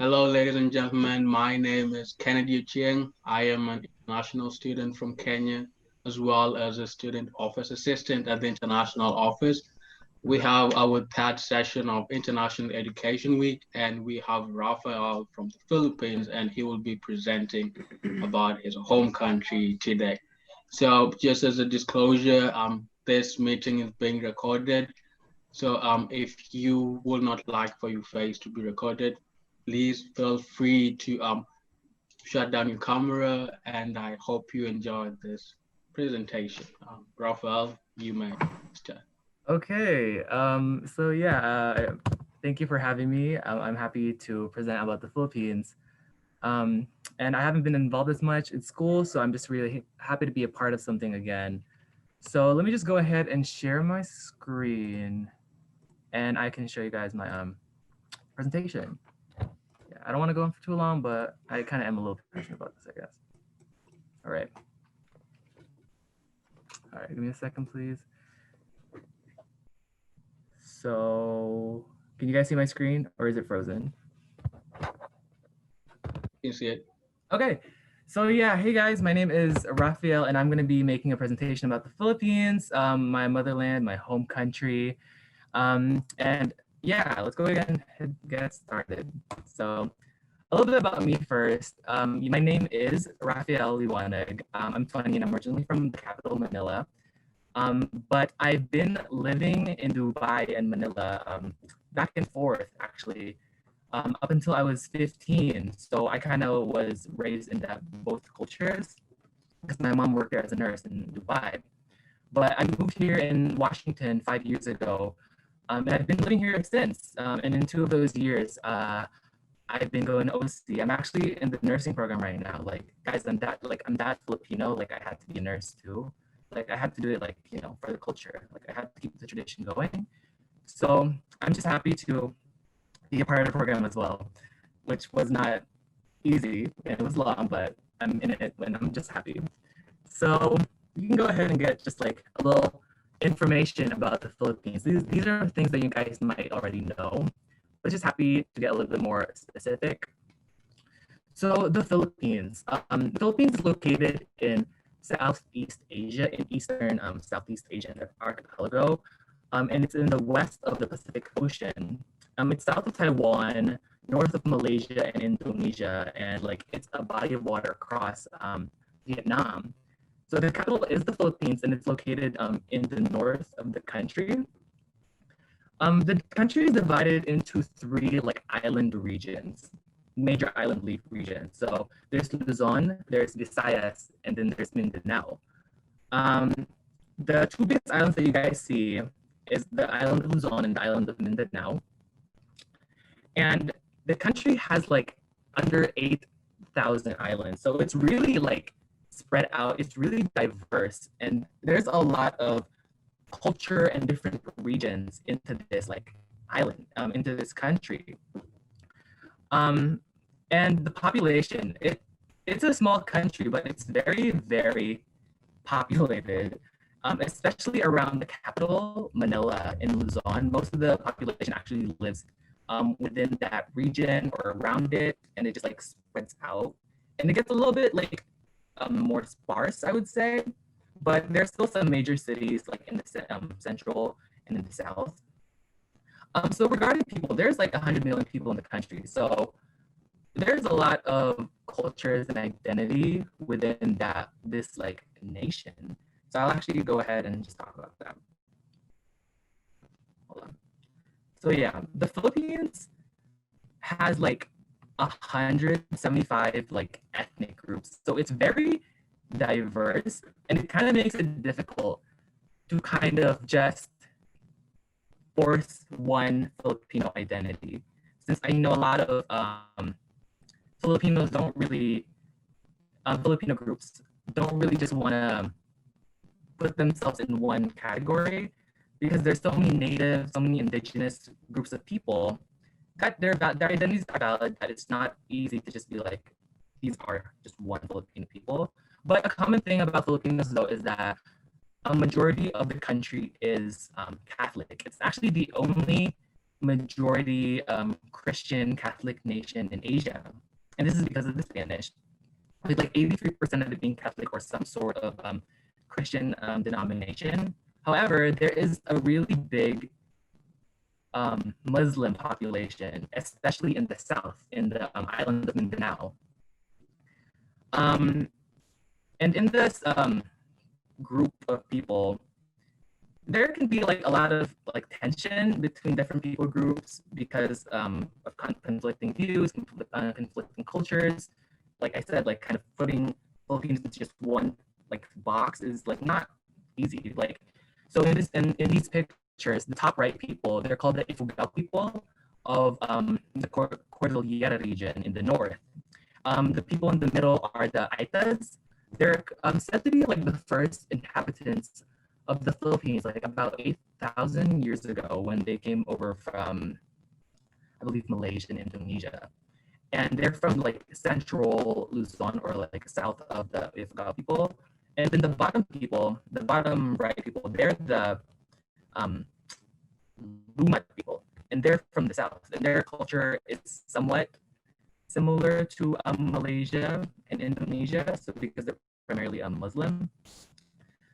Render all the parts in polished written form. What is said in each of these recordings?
Hello, ladies and gentlemen. My name is Kennedy Chiang. I am an international student from Kenya, as well as a student office assistant at the international office. We have our third session of International Education Week, and we have Rafael from the Philippines, and he will be presenting about his home country today. So, just as a disclosure, this meeting is being recorded. So, if you would not like for your face to be recorded, please feel free to shut down your camera, and I hope you enjoyed this presentation. Rafael, you may start. Okay, thank you for having me. I'm happy to present about the Philippines. Um, and I haven't been involved as much in school, so I'm just really happy to be a part of something again. So let me just go ahead and share my screen, and I can show you guys my presentation. Yeah, I don't want to go on for too long, but I kind of am a little passionate about this, I guess. All right. All right, give me a second, please. So, can you guys see my screen or is it frozen? You can see it. Okay. So yeah, hey guys, my name is Rafael, and I'm going to be making a presentation about the Philippines, my motherland, my home country, and yeah, let's go ahead and get started. So a little bit about me first. My name is Rafael Liwanag. I'm 20 and I'm originally from the capital, Manila. But I've been living in Dubai and Manila back and forth actually up until I was 15. So I kind of was raised in that both cultures because my mom worked there as a nurse in Dubai. But I moved here in Washington 5 years ago, and I've been living here since. And in 2 of those years, I've been going to OC. I'm actually in the nursing program right now. Like, guys, I'm that Filipino. Like, I had to be a nurse too. Like, I had to do it, like, for the culture. Like, I had to keep the tradition going. So I'm just happy to be a part of the program as well, which was not easy and it was long, but I'm in it and I'm just happy. So you can go ahead and get just like a little information about the Philippines. These are things that you guys might already know, but just happy to get a little bit more specific. So the Philippines is located in Southeast Asia, in Eastern Southeast Asian archipelago, and it's in the west of the Pacific Ocean. It's south of Taiwan, north of Malaysia and Indonesia, and like it's a body of water across Vietnam. So the capital is the Philippines, and it's located in the north of the country. The country is divided into three like island regions, major island regions. So there's Luzon, there's Visayas, and then there's Mindanao. Um, the two biggest islands that you guys see is the island of Luzon and the island of Mindanao. And the country has like under 8,000 islands. So it's really like spread out. It's really diverse. And there's a lot of culture and different regions into this like island, into this country. Um, and the population, it's a small country, but it's very, very populated, especially around the capital, Manila, in Luzon. Most of the population actually lives within that region or around it, and it just like spreads out. And it gets a little bit like more sparse, I would say. But there's still some major cities like in the central and in the south. So regarding people, there's like 100 million people in the country. So there's a lot of cultures and identity within this like nation. So I'll actually go ahead and just talk about that. Hold on. So yeah, the Philippines has like 175 like ethnic groups. So it's very diverse, and it kind of makes it difficult to kind of just force one Filipino identity. Since I know a lot of Filipinos don't really, Filipino groups don't really just want to put themselves in one category because there's so many native, so many indigenous groups of people that their identities are valid, that it's not easy to just be like, these are just one Filipino people. But a common thing about Filipinos, though, is that a majority of the country is Catholic. It's actually the only majority Christian Catholic nation in Asia. And this is because of the Spanish, with like 83% of it being Catholic or some sort of Christian denomination. However, there is a really big Muslim population, especially in the south, in the island of Mindanao. And in this group of people, there can be like a lot of like tension between different people groups because of conflicting views, conflicting cultures. Like I said, like kind of putting Philippines into just one like box is like not easy. Like so in these pictures, the top right people, they're called the Ifugao people of the Cordillera region in the north. The people in the middle are the Aitas. They're said to be like the first inhabitants of the Philippines, like about 8,000 years ago when they came over from, I believe, Malaysia and Indonesia. And they're from like central Luzon or like south of the Ifugao people. And then the bottom people, the bottom right people, they're the Lumat people. And they're from the south. And their culture is somewhat similar to Malaysia and Indonesia. So because they're primarily Muslim.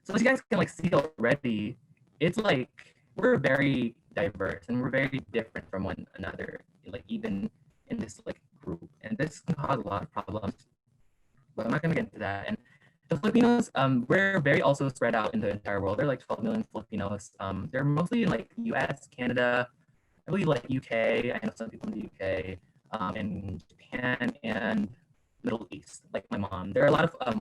So as you guys can like see already, it's like we're very diverse and we're very different from one another, like even in this like group. And this can cause a lot of problems, but I'm not gonna get into that. And the Filipinos, we're very also spread out in the entire world. There are like 12 million Filipinos. They're mostly in like US, Canada, I believe like UK. I know some people in the UK, and Japan and Middle East, like my mom. There are a lot of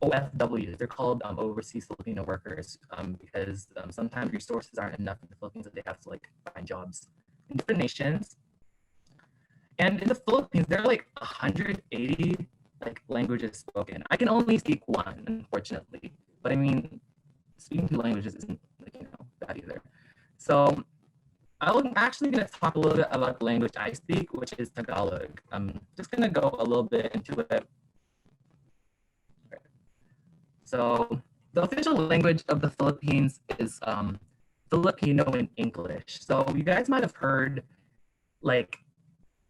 OFWs, they're called overseas Filipino workers because sometimes resources aren't enough in the Philippines that they have to like find jobs in different nations. And in the Philippines, there are like 180 like languages spoken. I can only speak one, unfortunately, but I mean, speaking two languages isn't like, you know, bad either. So I'm actually going to talk a little bit about the language I speak, which is Tagalog. I'm just going to go a little bit into it. So the official language of the Philippines is Filipino in English. So you guys might have heard like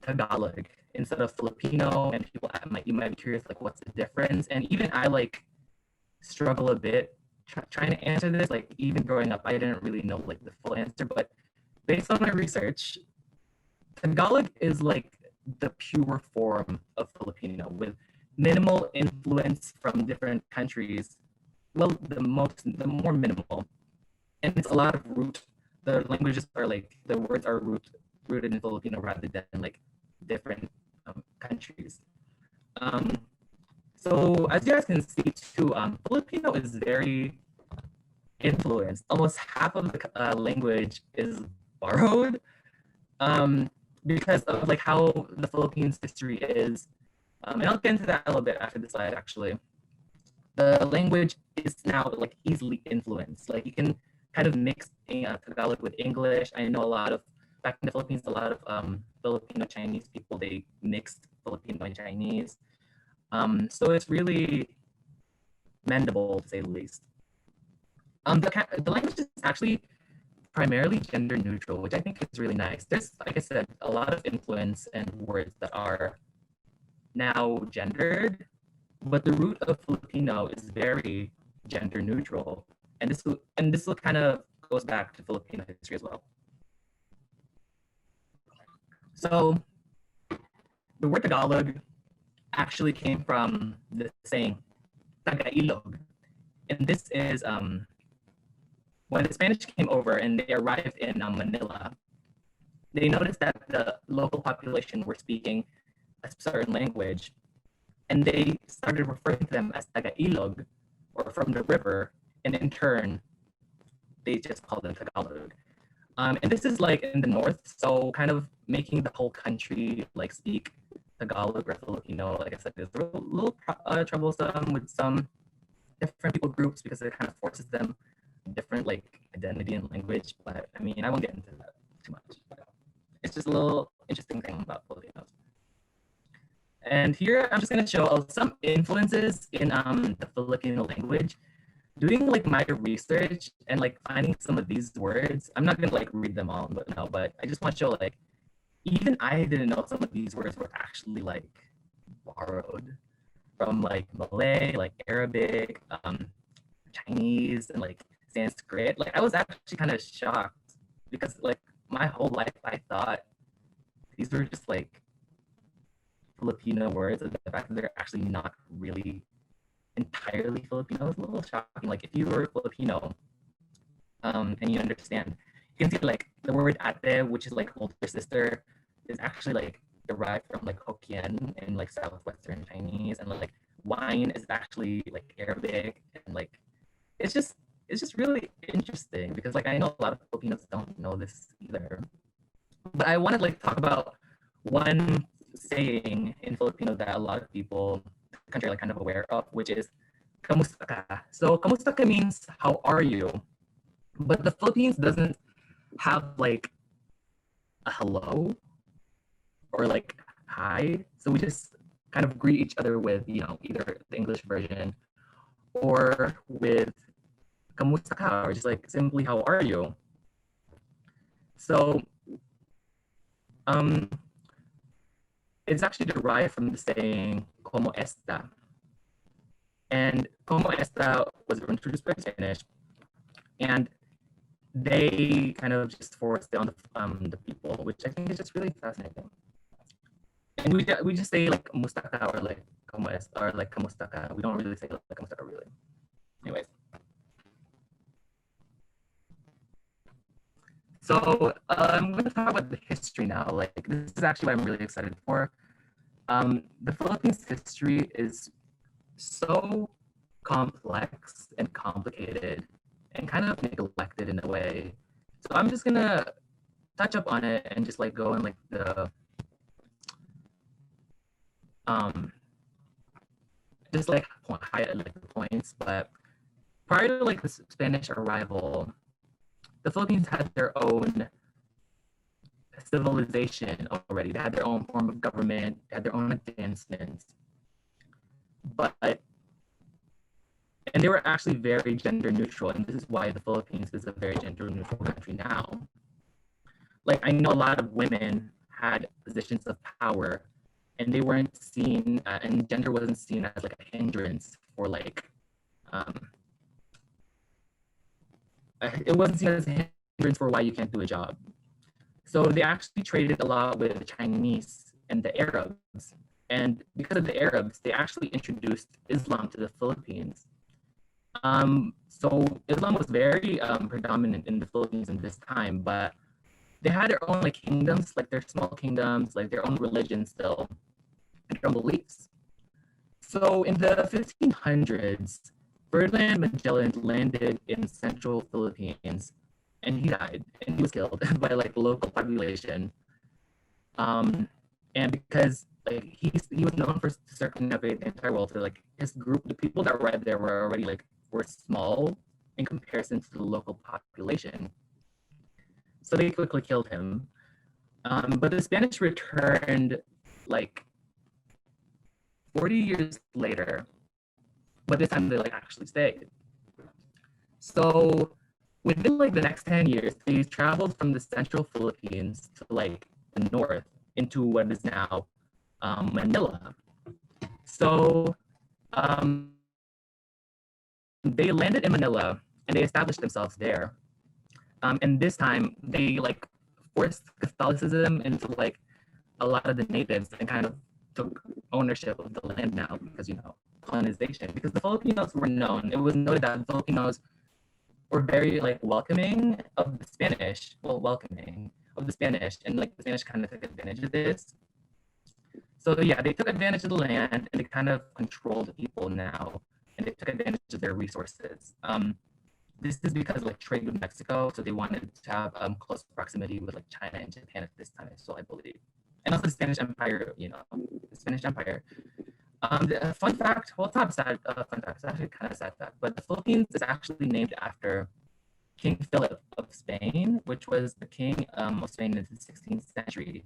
Tagalog instead of Filipino, and people you might be curious like what's the difference. And even I like struggle a bit trying to answer this. Like even growing up, I didn't really know like the full answer, but based on my research, Tagalog is like the pure form of Filipino with minimal influence from different countries. Well, the more minimal, and it's a lot of root. The languages are like the words are rooted in Filipino rather than like different countries. So as you guys can see too, Filipino is very influenced. Almost half of the language is borrowed because of like how the Philippines history is. And I'll get into that a little bit after the slide, actually. The language is now like easily influenced. Like you can kind of mix Tagalog with English. I know a lot of, back in the Philippines, a lot of Filipino Chinese people, they mixed Filipino and Chinese. So it's really mendable, to say the least. The language is actually primarily gender neutral, which I think is really nice. There's, like I said, a lot of influence and words that are now gendered, but the root of Filipino is very gender neutral. And this will kind of goes back to Filipino history as well. So the word Tagalog actually came from the saying Taga-ilog. And this is when the Spanish came over and they arrived in Manila, they noticed that the local population were speaking a certain language, and they started referring to them as Taga-ilog, or from the river, and in turn, they just called them Tagalog. And this is like in the north, so kind of making the whole country like speak Tagalog or Filipino, like I said, is a little troublesome with some different people groups because it kind of forces them different like identity and language. But I mean, I won't get into that too much. It's just a little interesting thing about Filipinos. And here I'm just going to show some influences in the Filipino language. doing like my research and like finding some of these words, I'm not gonna like read them all, but no, but I just want to show like even I didn't know some of these words were actually like borrowed from like Malay, like Arabic, Chinese, and like Sanskrit. Like I was actually kind of shocked because like my whole life I thought these were just like Filipino words, and the fact that they're actually not really entirely Filipino is a little shocking. Like if you were Filipino, and you understand, you can see like the word ate, which is like older sister, is actually like derived from like Hokkien and like southwestern Chinese, and like wine is actually like Arabic, and like it's just it's just really interesting because like I know a lot of Filipinos don't know this either. But I want to like talk about one saying in Filipino that a lot of people in the country are like kind of aware of, which is kamusta ka. So kamusta ka means how are you? But the Philippines doesn't have like a hello or like hi. So we just kind of greet each other with, you know, either the English version or with kamusta ka, or just like simply how are you? So um it's actually derived from the saying como esta. And como esta was introduced by Spanish, and they kind of just forced it on the people, which I think is just really fascinating. And we just say like mustaka or like como es or like kamustaka. We don't really say like kamustaka really. Anyways, so I'm going to talk about the history now. Like this is actually what I'm really excited for. The Philippines history is so complex and complicated and kind of neglected in a way. So I'm just gonna touch up on it and just like go in like the um just like highlight like the points. But prior to like the Spanish arrival, the Philippines had their own civilization already. They had their own form of government, they had their own advancements. But and they were actually very gender neutral, and this is why the Philippines is a very gender neutral country now. Like I know a lot of women had positions of power, and they weren't seen, and gender wasn't seen as like a hindrance for like, it wasn't seen as a hindrance for why you can't do a job. So they actually traded a lot with the Chinese and the Arabs, and because of the Arabs, they actually introduced Islam to the Philippines. So Islam was very predominant in the Philippines in this time, but they had their own like kingdoms, like their small kingdoms, like their own religion still, and their own beliefs. So in the 1500s, Ferdinand Magellan landed in central Philippines, and he died, and he was killed by like the local population. And because like he was known for circumnavigating the entire world, so like his group, the people that arrived there were already like were small in comparison to the local population. So they quickly killed him. But the Spanish returned like 40 years later, but this time they like actually stayed. So within like the next 10 years, they traveled from the central Philippines to like the north into what is now Manila. So they landed in Manila and they established themselves there. And this time they like forced Catholicism into like a lot of the natives and kind of took ownership of the land now because, you know, colonization. Because the Filipinos were known, it was noted that the Filipinos were very like welcoming of the Spanish, welcoming of the Spanish, and like the Spanish kind of took advantage of this. So yeah, they took advantage of the land and they kind of controlled the people now, and they took advantage of their resources. This is because like trade with Mexico, so they wanted to have close proximity with like China and Japan at this time, so I believe, and also the Spanish Empire. You know, the Spanish Empire. The fun fact, well, it's not a sad fun fact. It's actually kind of a sad fact, but the Philippines is actually named after King Philip of Spain, which was the king of Spain in the 16th century,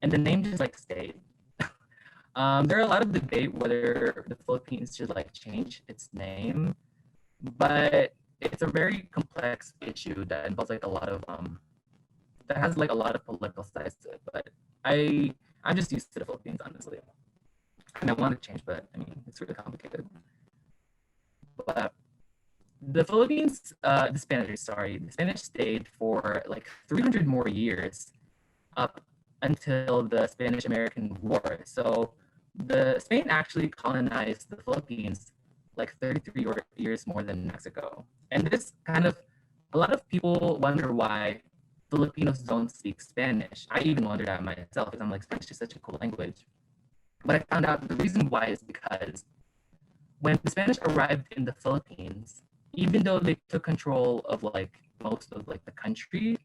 and the name just like stayed. There are a lot of debate whether the Philippines should like change its name, but it's a very complex issue that involves like a lot of that has like a lot of political sides to it. But I'm just used to the Philippines, honestly. I mean, I want to change, but I mean, it's really complicated. But the Philippines, the Spanish stayed for like 300 more years up until the Spanish-American War. So the Spain actually colonized the Philippines like 33 years more than Mexico. And this kind of, a lot of people wonder why Filipinos don't speak Spanish. I even wondered that myself because I'm like, Spanish is such a cool language. But I found out the reason why is because when the Spanish arrived in the Philippines, even though they took control of like most of like the country,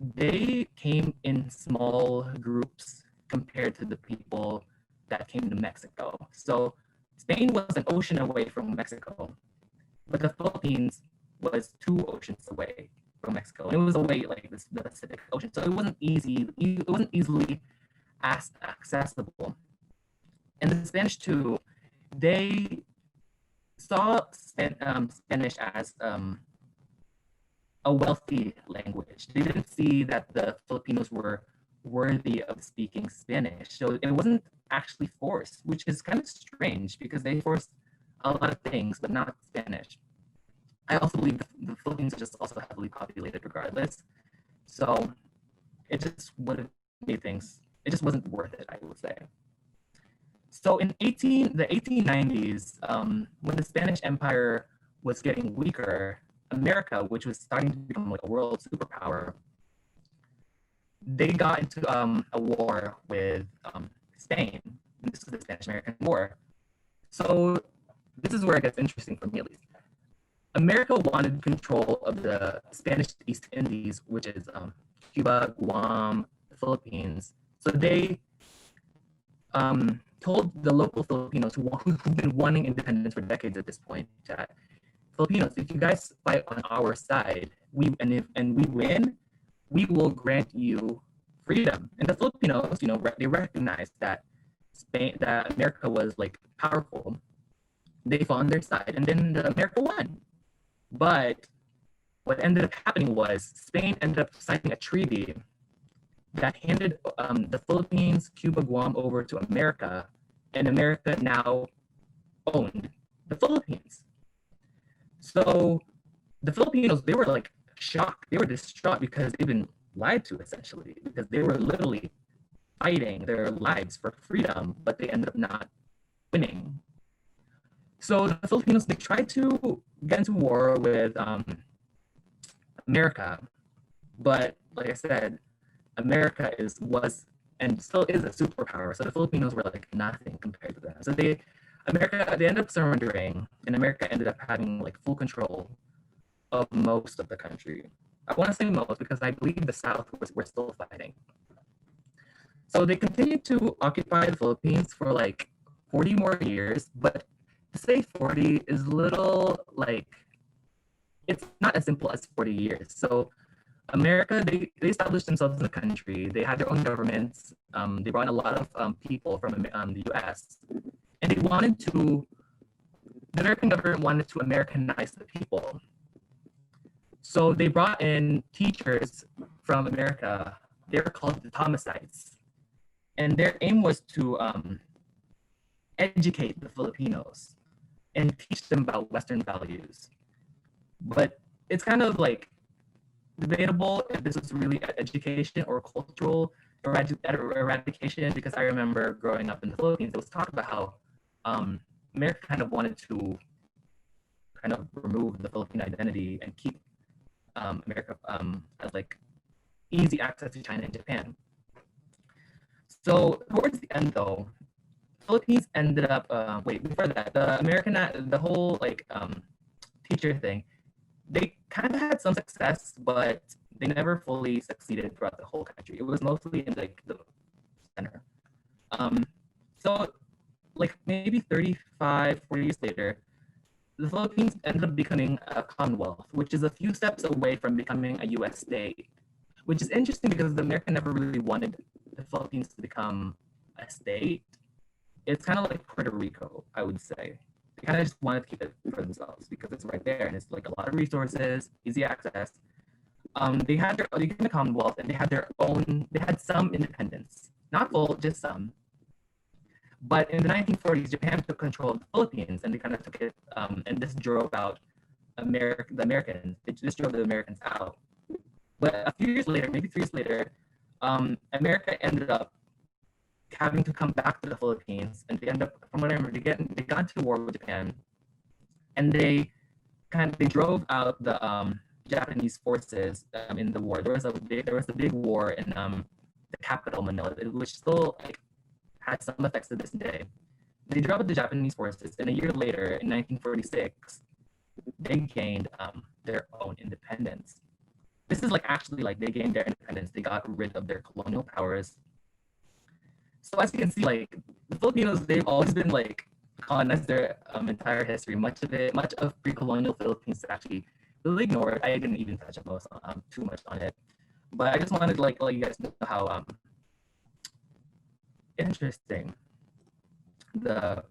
they came in small groups compared to the people that came to Mexico. So Spain was an ocean away from Mexico, but the Philippines was 2 oceans away from Mexico. And it was away like the Pacific Ocean. So it wasn't easy, it wasn't easily as accessible. And the Spanish too, they saw Spanish as a wealthy language. They didn't see that the Filipinos were worthy of speaking Spanish. So it wasn't actually forced, which is kind of strange because they forced a lot of things, but not Spanish. I also believe the Philippines is just also heavily populated regardless. So it just would have made things, it just wasn't worth it, I would say. So in the 1890s, when the Spanish Empire was getting weaker, America, which was starting to become like a world superpower, they got into a war with Spain. This is the Spanish-American War. So this is where it gets interesting for me, at least. America wanted control of the Spanish East Indies, which is Cuba, Guam, the Philippines. So they told the local Filipinos who've been wanting independence for decades at this point that Filipinos, if you guys fight on our side, we win, we will grant you freedom. And the Filipinos, they recognized that that America was like powerful. They fought on their side, and then America won. But what ended up happening was Spain ended up signing a treaty that handed the Philippines, Cuba, Guam over to America, and America now owned the Philippines. So the Filipinos, they were like shocked. They were distraught because they've been lied to, essentially, because they were literally fighting their lives for freedom, but they ended up not winning. So the Filipinos, they tried to get into war with America, but like I said, America was and still is a superpower. So the Filipinos were like nothing compared to that. So they ended up surrendering, and America ended up having like full control of most of the country. I want to say most because I believe the South were still fighting. So they continued to occupy the Philippines for like 40 more years, but to say 40 is little like, it's not as simple as 40 years. So America, they established themselves in the country. They had their own governments. They brought in a lot of people from the US. And the American government wanted to Americanize the people. So they brought in teachers from America. They were called the Thomasites. And their aim was to educate the Filipinos and teach them about Western values. But it's kind of like debatable if this was really education or cultural eradication, because I remember growing up in the Philippines, it was talk about how America kind of wanted to kind of remove the Philippine identity and keep America as like easy access to China and Japan. So towards the end, though, Philippines ended up before that, the whole like teacher thing, they kind of had some success, but they never fully succeeded throughout the whole country. It was mostly in like the center. So like maybe 35, 40 years later, the Philippines ended up becoming a commonwealth, which is a few steps away from becoming a US state, which is interesting because America never really wanted the Philippines to become a state. It's kind of like Puerto Rico, I would say. they kind of just wanted to keep it for themselves because it's right there and it's like a lot of resources, easy access. They had they came to Commonwealth and they had their own, they had some independence, not full, just some. But in the 1940s, Japan took control of the Philippines and they kind of took it, and this drove out the Americans. This drove the Americans out. But a few years later, maybe 3 years later, America ended up having to come back to the Philippines, and they end up, from what I remember, they got into war with Japan, and they drove out the Japanese forces in the war. There was a big war in the capital Manila, which still like had some effects to this day. They drove out the Japanese forces, and a year later, in 1946, they gained their own independence. This is like actually like they gained their independence. They got rid of their colonial powers. So as you can see, like the Filipinos, they've always been like colonized their entire history. Much of pre-colonial Philippines is actually really ignored. I didn't even touch on too much on it, but I just wanted to like let you guys know how interesting the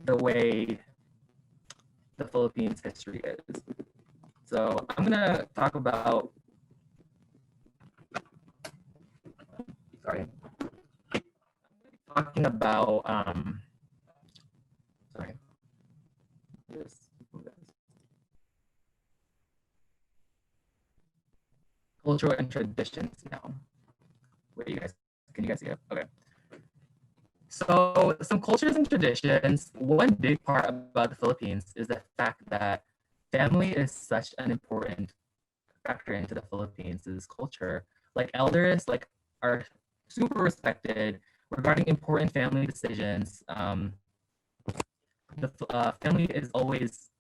way the Philippines history is. So I'm gonna talk about. Sorry. Talking about sorry. Cultural and traditions now. Wait, can you guys see it? Okay. So some cultures and traditions, one big part about the Philippines is the fact that family is such an important factor into the Philippines' culture. Like elders like are super respected regarding important family decisions. The family is always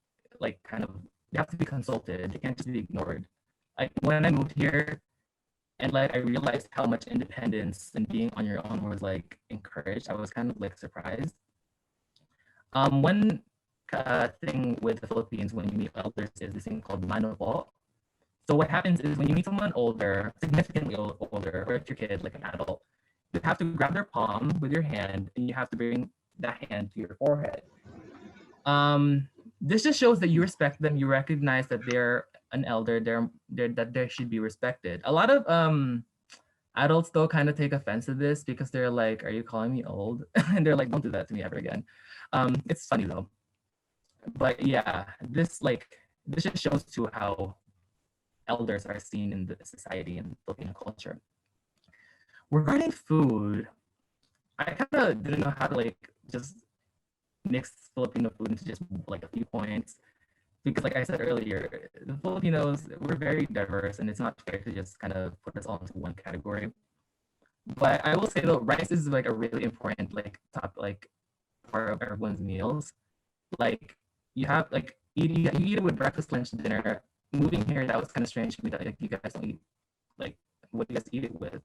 like kind of, they have to be consulted. They can't just be ignored. Like when I moved here, and like I realized how much independence and being on your own was like encouraged. I was kind of like surprised. One thing with the Philippines when you meet elders is this thing called mano po. So what happens is when you meet someone older, significantly older, or if your kid like an adult, you have to grab their palm with your hand and you have to bring that hand to your forehead. This just shows that you respect them. You recognize that they're an elder. That they should be respected. A lot of adults though kind of take offense to this because they're like, "Are you calling me old?" And they're like, "Don't do that to me ever again." It's funny though. But yeah, this just shows to how elders are seen in the society and Filipino culture. Regarding food, I kind of didn't know how to like just mix Filipino food into just like a few points because like I said earlier, the Filipinos, we're very diverse and it's not fair to just kind of put us all into one category. But I will say though, rice is like a really important like part of everyone's meals. Like you have like you eat it with breakfast, lunch, dinner. Moving here, that was kind of strange to me that like you guys don't eat like what you guys eat it with.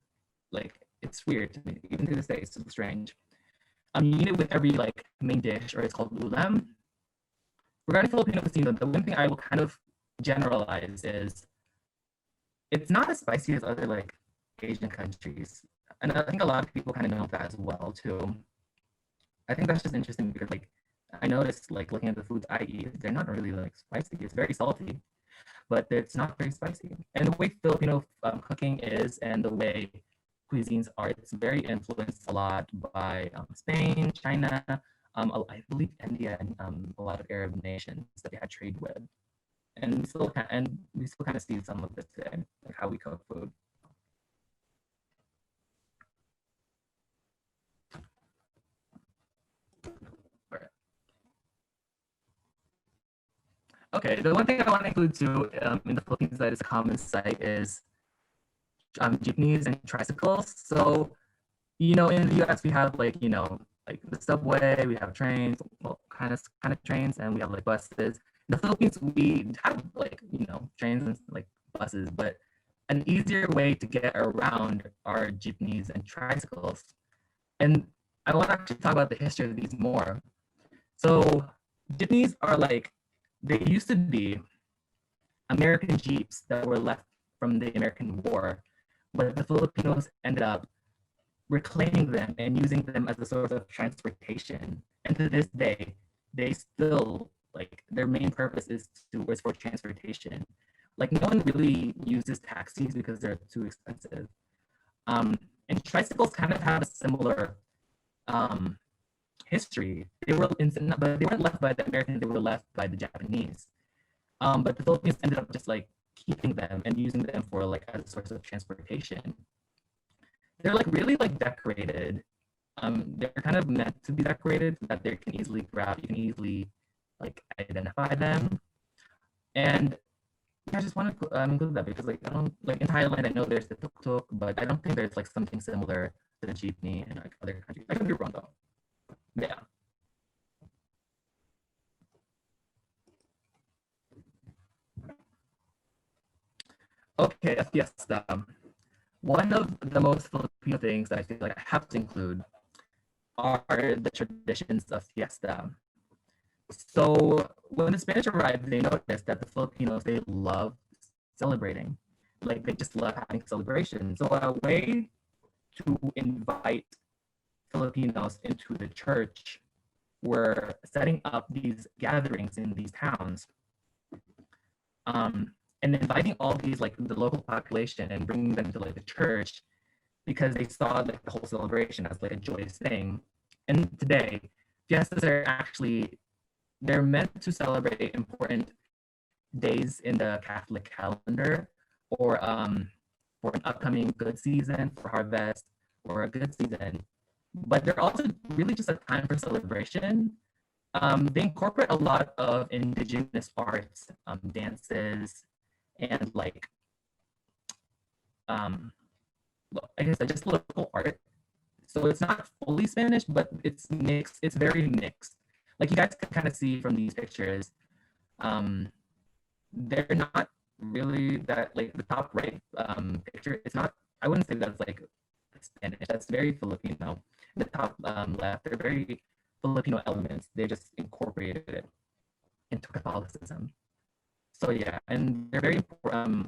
Like it's weird to me, even to this day, it's so strange. You eat it with every like main dish, or it's called ulam. Regarding Filipino cuisine, the one thing I will kind of generalize is it's not as spicy as other like Asian countries, and I think a lot of people kind of know that as well too. I think that's just interesting because like I noticed like looking at the foods I eat, they're not really like spicy. It's very salty, but it's not very spicy. And the way Filipino cooking is, and the way cuisines are, it's very influenced a lot by Spain, China, I believe India, and a lot of Arab nations that they had trade with. And we still kind of see some of this today, like how we cook food. Okay, the one thing I want to include too in the Philippines that is a common sight is jeepneys and tricycles. So, you know, in the US we have like, you know, like the subway, we have trains, well, kind of trains, and we have like buses. In the Philippines, we have like, you know, trains and like buses, but an easier way to get around are jeepneys and tricycles. And I want to actually talk about the history of these more. So jeepneys are like, they used to be American Jeeps that were left from the American War, but the Filipinos ended up reclaiming them and using them as a source of transportation. And to this day, they still like their main purpose is for transportation. Like no one really uses taxis because they're too expensive. And tricycles kind of have a similar um, history. But they weren't left by the Americans; they were left by the Japanese. But the Philippines ended up just like keeping them and using them for like as a source of transportation. They're like really like decorated. They're kind of meant to be decorated so that they can easily grab. You can easily like identify them. And I just want to include that because like I don't like in Thailand I know there's the tuk tuk, but I don't think there's like something similar to the jeepney in like other countries. I could be wrong though. Yeah. Okay, a fiesta. One of the most Filipino things that I feel like I have to include are the traditions of fiesta. So when the Spanish arrived, they noticed that the Filipinos they love celebrating, like they just love having celebrations. So a way to invite Filipinos into the church were setting up these gatherings in these towns, and inviting all these like the local population and bringing them to like the church because they saw like the whole celebration as like a joyous thing. And today, fiestas are actually they're meant to celebrate important days in the Catholic calendar or for an upcoming good season, for harvest, or a good season. But they're also really just a time for celebration. They incorporate a lot of indigenous arts, dances, and like, I guess just local art. So it's not fully Spanish, but it's mixed. It's very mixed. Like you guys can kind of see from these pictures, they're not really that like the top right picture. It's not. I wouldn't say that's like Spanish. That's very Filipino. The top left, they're very Filipino elements. They just incorporated it into Catholicism. So yeah, and they're very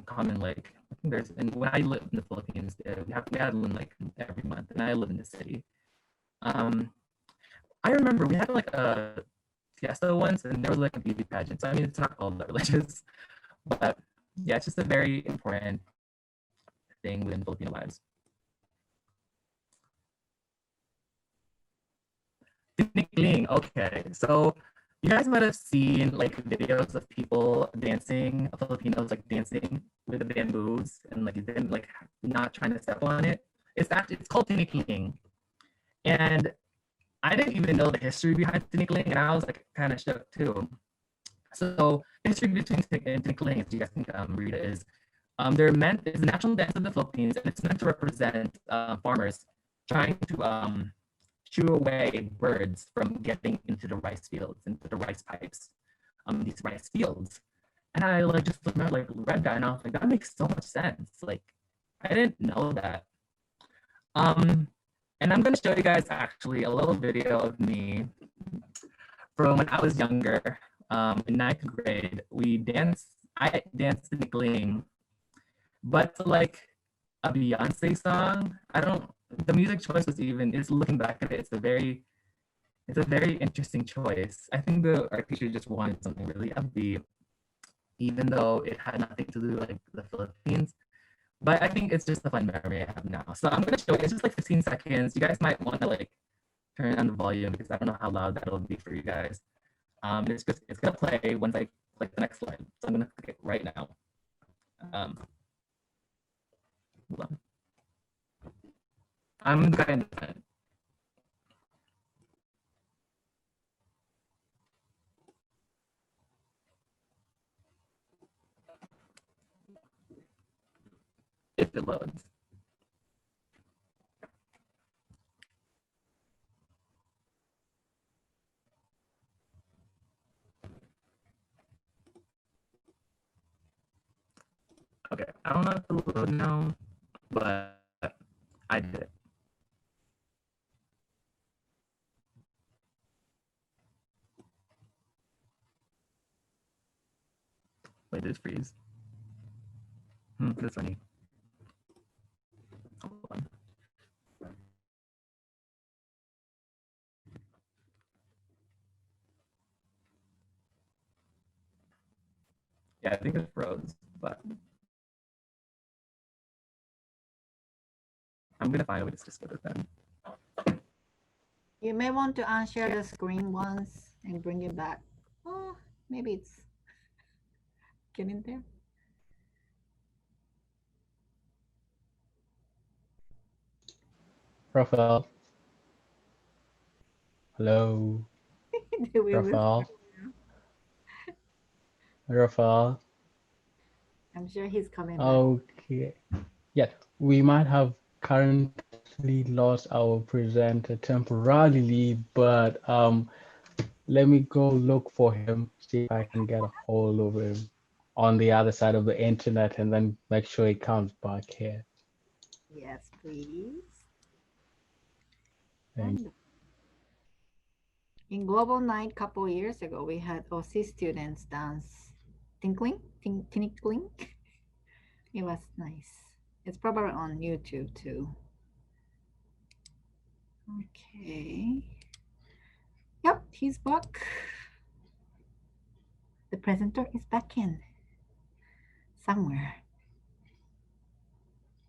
common. Like I think there's, and when I lived in the Philippines, we had one like every month, and I live in the city. Um, I remember we had like a fiesta once, and there was like a beauty pageant. So I mean, it's not all that religious, but yeah, it's just a very important thing within Filipino lives. Tinikling, okay. So you guys might have seen like videos of people dancing, Filipinos like dancing with the bamboos and like them like not trying to step on it. It's called tinikling. And I didn't even know the history behind tinikling, and I was like kind of shook too. So the history between tinikling, if you guys can read it, is it's a national dance of the Philippines, and it's meant to represent farmers trying to shoo away birds from getting into the rice fields, into the rice pipes, these rice fields. And I like just like read that and I was like, that makes so much sense. Like I didn't know that. And I'm gonna show you guys actually a little video of me from when I was younger. In ninth grade, I danced in the gleam, but like a Beyonce song, I don't the music choice was even is looking back at it, it's a very interesting choice. I think the art teacher just wanted something really upbeat, even though it had nothing to do with like the Philippines. But I think it's just a fun memory I have now. So I'm gonna show you. It's just like 15 seconds. You guys might want to like turn on the volume because I don't know how loud that'll be for you guys. It's gonna play once I click the next slide. So I'm gonna click it right now. Hold on. I'm going to if it loads. Okay, I don't know if it'll load now, but I did it. Wait, did it freeze? That's funny. Hold on. Yeah, I think it froze, but I'm gonna find a way to skip it then. You may want to unshare the screen once and bring it back. Oh, maybe it's getting there. Rafael. Hello. Do we lose Rafael. him? Rafael. I'm sure he's coming back. Okay. Yeah, we might have currently lost our presenter temporarily, but let me go look for him, see if I can get a hold of him on the other side of the internet, and then make sure he comes back here. Yes, please. Thank And in Global Night a couple years ago, we had OC students dance tinkling. It was nice. It's probably on YouTube too. Okay. Yep, he's back. The presenter is back in somewhere.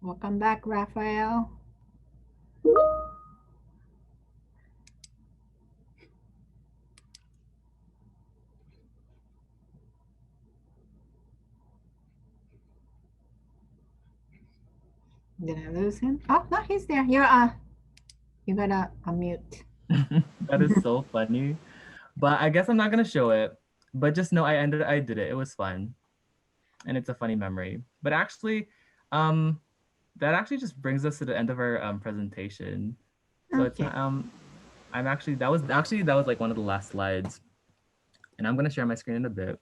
Welcome back, Raphael. Did I lose him? Oh no, he's there. You gotta unmute. That is so funny. But I guess I'm not gonna show it. But just know I did it. It was fun. And it's a funny memory. But actually, that actually just brings us to the end of our presentation. So it's Okay. that was like one of the last slides. And I'm gonna share my screen in a bit.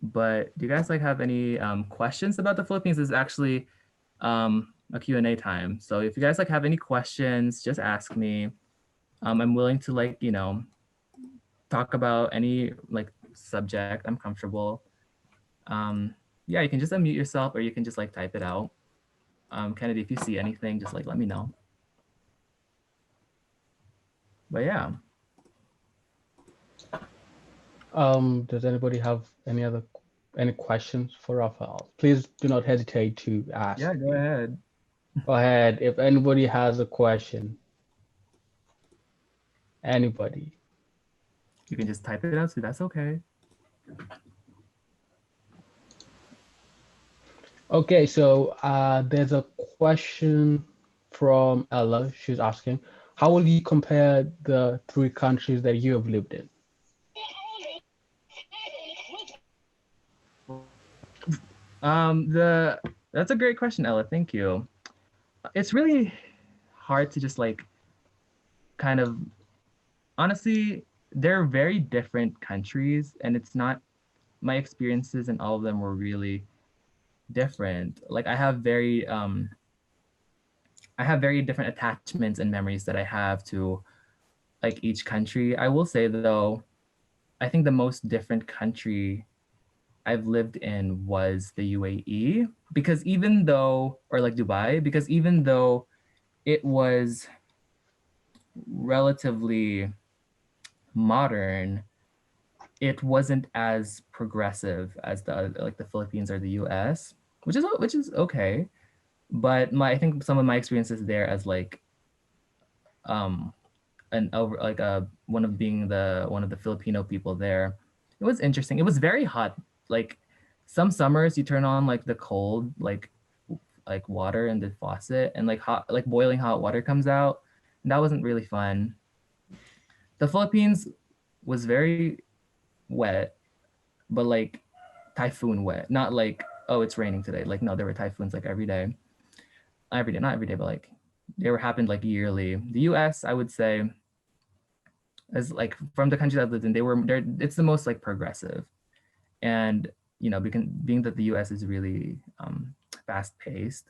But do you guys like have any questions about the Philippines? This is actually a Q&A time. So if you guys like have any questions, just ask me. I'm willing to like, you know, talk about any like subject. I'm comfortable. Yeah, you can just unmute yourself or you can just like type it out. Kennedy, if you see anything, just like let me know. But yeah. Does anybody have any questions for Rafael? Please do not hesitate to ask. Yeah, go ahead. Go ahead. If anybody has a question, anybody. You can just type it out, so that's okay. Okay, so there's a question from Ella. She's asking, how will you compare the three countries that you have lived in? That's a great question, Ella. Thank you. It's really hard to just like kind of honestly, they're very different countries, and it's not my experiences in all of them were really different. Like I have very different attachments and memories that I have to like each country. I will say though, I think the most different country I've lived in was the UAE because even though, or like Dubai, because even though it was relatively modern, it wasn't as progressive as the Philippines or the US, which is okay. But I think some of my experiences there as like an over like one of the Filipino people there, it was interesting. It was very hot. Like some summers you turn on like the cold like water in the faucet and like boiling hot water comes out. And that wasn't really fun. The Philippines was very wet, but like typhoon wet, not like oh it's raining today. Like no, there were typhoons like every day. Every day, not every day, but like they were happened like yearly. The US, I would say, as like from the countries I've lived in, it's the most like progressive. And you know, being that the US is really fast paced,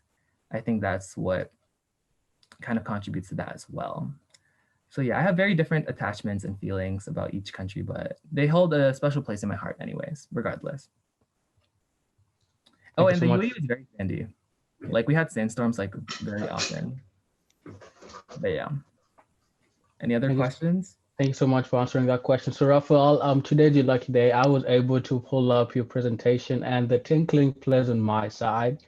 I think that's what kind of contributes to that as well. So yeah, I have very different attachments and feelings about each country, but they hold a special place in my heart anyways, regardless. Thank Oh, you and so the much. UAE was very sandy. Like we had sandstorms like very often. But yeah. Any other questions? Thank you so much for answering that question. So, Raphael, today's your lucky day. I was able to pull up your presentation, and the tinkling plays on my side.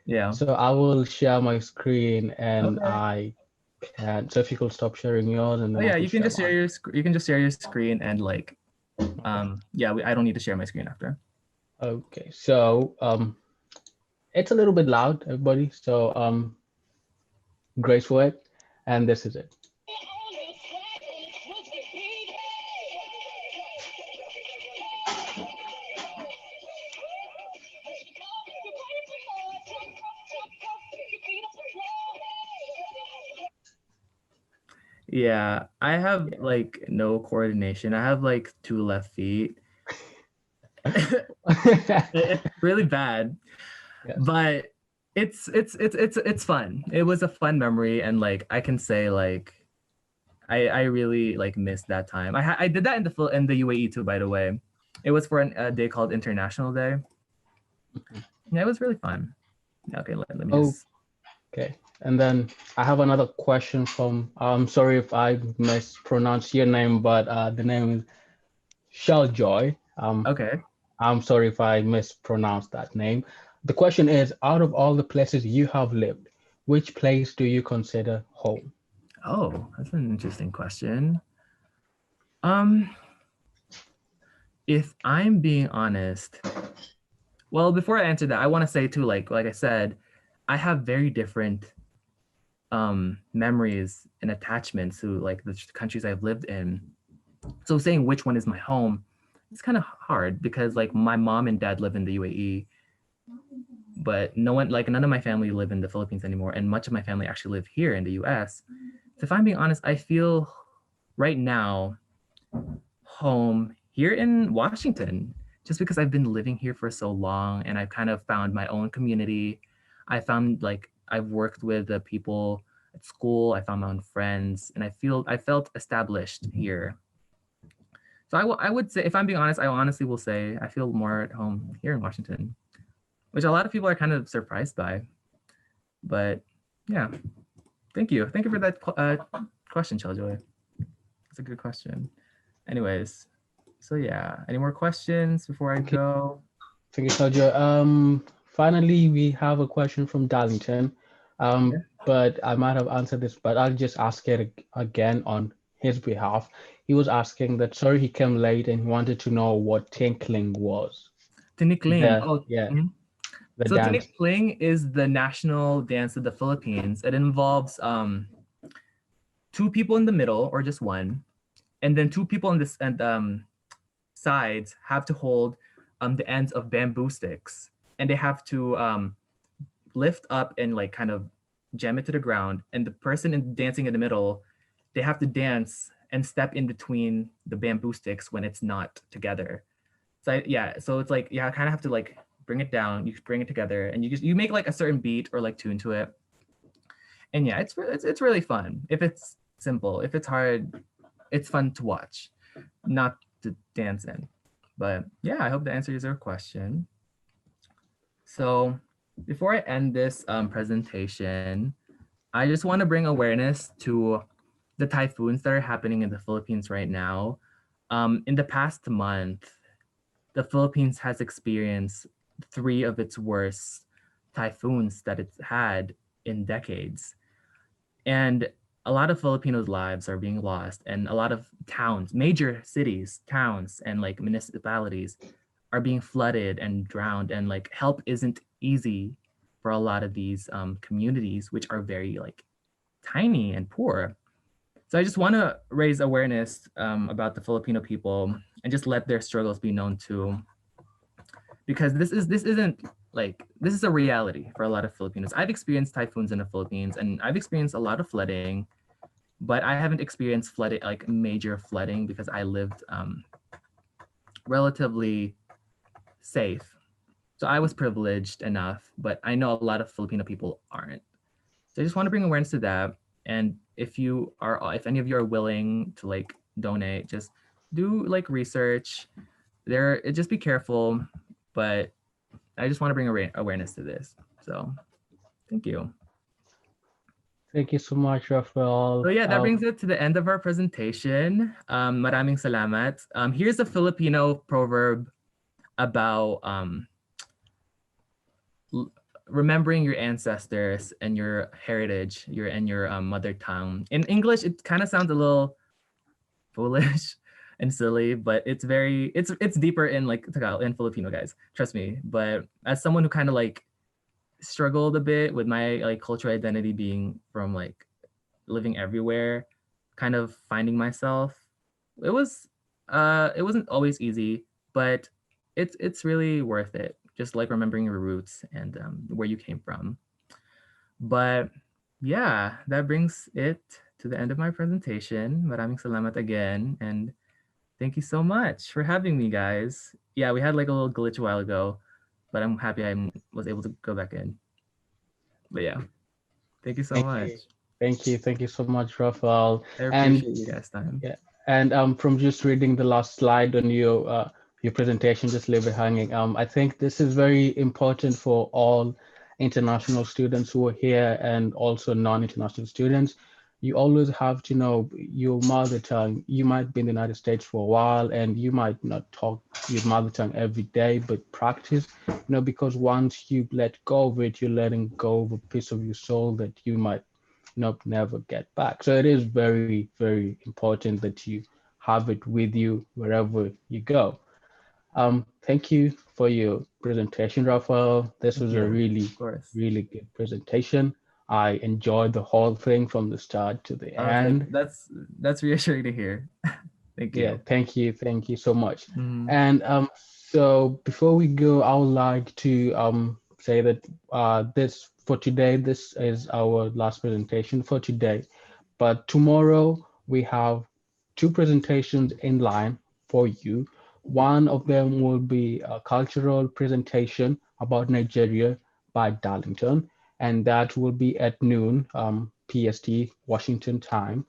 Yeah. So I will share my screen, and Okay. I can. So if you could stop sharing yours, and Oh then I yeah, could you can share just share mine. your you can just share your screen and like yeah, I don't need to share my screen after. Okay. So it's a little bit loud, everybody. So grace for it, and this is it. Yeah, I have like no coordination. I have like two left feet. It's really bad, Yes. but it's fun. It was a fun memory, and like I can say like I really like missed that time. I did that in the UAE too, by the way. It was for a day called International Day. Mhm. Yeah, it was really fun. Okay, let me just. Okay. And then I have another question from. I'm sorry if I mispronounced your name, but the name is Shelljoy. Okay. I'm sorry if I mispronounced that name. The question is, out of all the places you have lived, which place do you consider home? Oh, that's an interesting question. Um, if I'm being honest, well, before I answer that, I want to say too, like I said, I have very different memories and attachments to like the countries I've lived in. So saying which one is my home, it's kind of hard because like my mom and dad live in the UAE, but none of my family live in the Philippines anymore, and much of my family actually live here in the US. So if I'm being honest, I feel right now home here in Washington, just because I've been living here for so long and I've kind of found my own community. I found like I've worked with the people at school, I found my own friends, and I felt established here. So I would say, if I'm being honest, I honestly will say I feel more at home here in Washington, which a lot of people are kind of surprised by. But yeah, thank you for that question, Chelljoy. It's a good question. Anyways, so yeah, any more questions before I Okay, go? thank you, Sergio. Finally, we have a question from Darlington. Yeah. But I might have answered this, but I'll just ask it again on his behalf. He was asking that, sorry, he came late and he wanted to know what tinkling was. Tinikling. The, Oh, yeah, mhm. the So dance. Tinikling is the national dance of the Philippines. It involves two people in the middle or just one, and then two people on this and sides have to hold the ends of bamboo sticks, and they have to lift up and like kind of jam it to the ground. And the person dancing in the middle, they have to dance and step in between the bamboo sticks when it's not together. So yeah, so it's like yeah, I kind of have to like bring it down. You bring it together, and you make like a certain beat or like tune to it. And yeah, it's really fun. If it's simple, if it's hard, it's fun to watch, not to dance in. But yeah, I hope that answers your question. So before I end this presentation, I just want to bring awareness to the typhoons that are happening in the Philippines right now. In the past month, the Philippines has experienced three of its worst typhoons that it's had in decades. And a lot of Filipinos' lives are being lost, and a lot of towns, major cities, towns, and like municipalities are being flooded and drowned. And like help isn't easy for a lot of these communities, which are very like tiny and poor. So I just want to raise awareness about the Filipino people and just let their struggles be known too, because this isn't like this is a reality for a lot of Filipinos. I've experienced typhoons in the Philippines and I've experienced a lot of flooding, but I haven't experienced flooding like major flooding because I lived relatively safe. So I was privileged enough, but I know a lot of Filipino people aren't. So I just want to bring awareness to that. And if any of you are willing to like donate, just do like research. Just be careful, but I just want to bring awareness to this. So thank you. Thank you so much, Rafael. So yeah, that brings it to the end of our presentation. Maraming salamat. Here's a Filipino proverb about remembering your ancestors and your heritage, your mother tongue. In English, it kind of sounds a little foolish and silly, but it's deeper in like Tagalog and Filipino, guys. Trust me. But as someone who kind of like struggled a bit with my like cultural identity being from like living everywhere, kind of finding myself, it wasn't always easy, but it's really worth it. Just like remembering your roots and where you came from. But yeah, that brings it to the end of my presentation. Maraming salamat again, and thank you so much for having me, guys. Yeah, we had like a little glitch a while ago, but I'm happy I was able to go back in. But yeah, thank you so Thank much. you. Thank you so much, Rafael. I And appreciate you guys' time. yeah, and from just reading the last slide on your presentation, just leave it hanging. I think this is very important for all international students who are here and also non-international students. You always have to know your mother tongue. You might be in the United States for a while and you might not talk your mother tongue every day, but practice, because once you let go of it, you're letting go of a piece of your soul that you might never get back. So it is very, very important that you have it with you wherever you go. Thank you for your presentation, Rafael. This Thank was a you. really, Of course. really good presentation. I enjoyed the whole thing from the start to the I was like, end. that's reassuring to hear. Thank Yeah, you. thank you so much. Mhm. And so before we go, I would like to say that this for today, this is our last presentation for today. But tomorrow we have two presentations in line for you. One of them will be a cultural presentation about Nigeria by Darlington, and that will be at noon PST Washington time,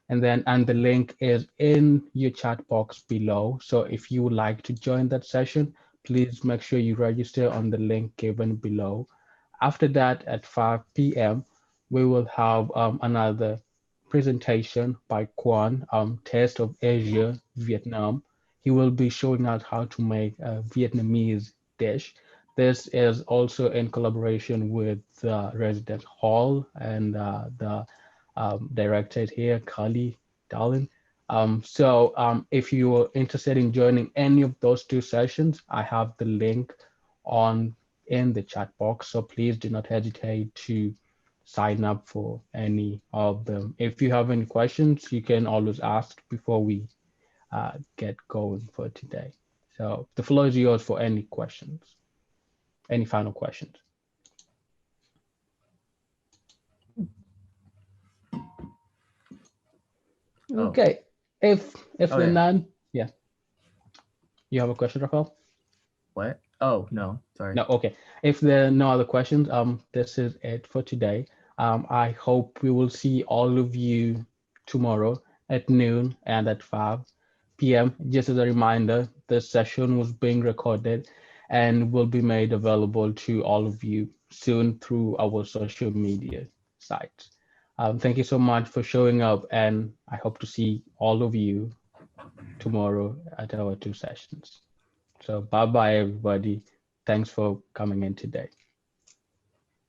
and the link is in your chat box below. So if you would like to join that session, please make sure you register on the link given below. After that, at 5 p.m., we will have another presentation by Quan, Taste of Asia, Vietnam. He will be showing us how to make a Vietnamese dish. This is also in collaboration with the Residence Hall and the directed here, Kali Darlin. If you are interested in joining any of those two sessions, I have the link on in the chat box. So please do not hesitate to sign up for any of them. If you have any questions, you can always ask before we get going for today. So the floor is yours for any questions, any final questions. Oh. Okay, if Oh, there are yeah. none, yeah. You have a question, Rafael? What? Oh, no, sorry. No, okay. If there are no other questions, this is it for today. I hope we will see all of you tomorrow at noon and at 5 p.m. Just as a reminder, this session was being recorded and will be made available to all of you soon through our social media sites. Thank you so much for showing up, and I hope to see all of you tomorrow at our two sessions. So bye bye, everybody. Thanks for coming in today.